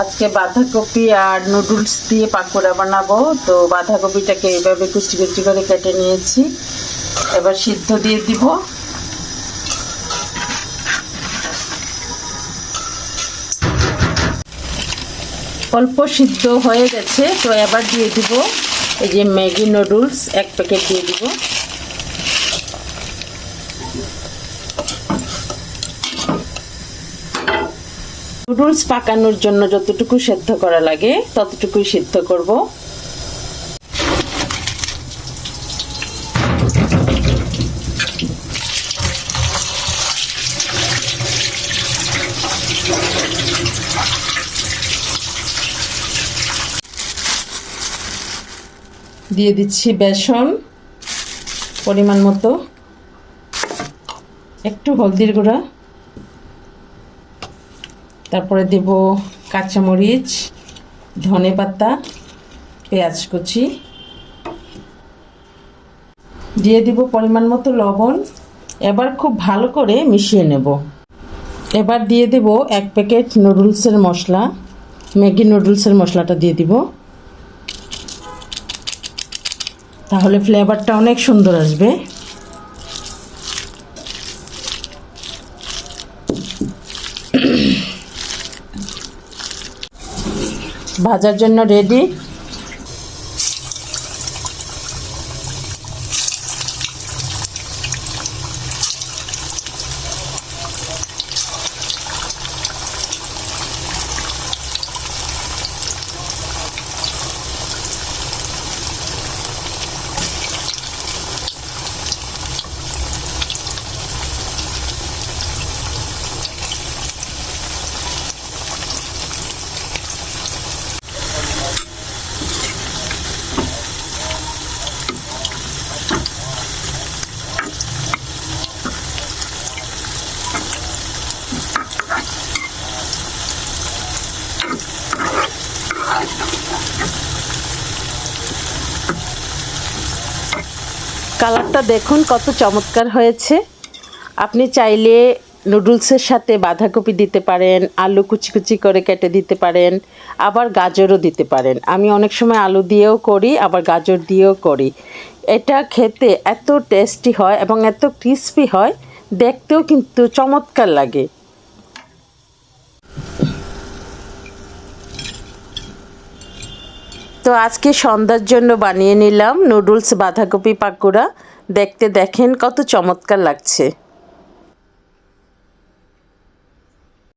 আজকে বাঁধাকপি আর নুডলস দিয়ে পাকোড়া বানাবো। তো বাঁধাকপিটাকে এইভাবে কুচি কুচি করে কেটে নিয়েছি। এবার সিদ্ধ দিয়ে দিব। অল্প সিদ্ধ হয়ে গেছে, তো এবার দিয়ে দিব এই যে ম্যাগি নুডলস 1 প্যাকেট দিয়ে দিব। নুডলস পাকানোর জন্য যতটুকু সেদ্ধ করা লাগে ততটুকুই সিদ্ধ করব। দিয়ে দিচ্ছি বেসন পরিমাণ মতো, একটু হলদির গুঁড়া, তারপরে দেব কাঁচামরিচ, ধনেপাতা, পেঁয়াজ কুচি, দিয়ে দিব পরিমাণ মতো লবণ। এবার খুব ভালো করে মিশিয়ে নেব। এবার দিয়ে দেব 1 প্যাকেট নুডলসের মশলা, ম্যাগি নুডলসের মশলাটা দিয়ে দিব, তাহলে ফ্লেভারটা অনেক সুন্দর আসবে। ভাজার জন্য রেডি। কালারটা দেখুন কত চমৎকার হয়েছে। আপনি চাইলে নুডলসের সাথে বাঁধাকপি দিতে পারেন, আলু কুচি কুচি করে কেটে দিতে পারেন, আবার গাজরও দিতে পারেন। আমি অনেক সময় আলু দিয়েও করি, আবার গাজর দিয়েও করি। এটা খেতে এত টেস্টি হয় এবং এত ক্রিস্পি হয়, দেখতেও কিন্তু চমৎকার লাগে। তো আজকে সন্ধ্যার জন্য বানিয়ে নিলাম নুডলস বাঁধাকপি পাকোড়া। দেখতে দেখেন কত চমৎকার লাগছে।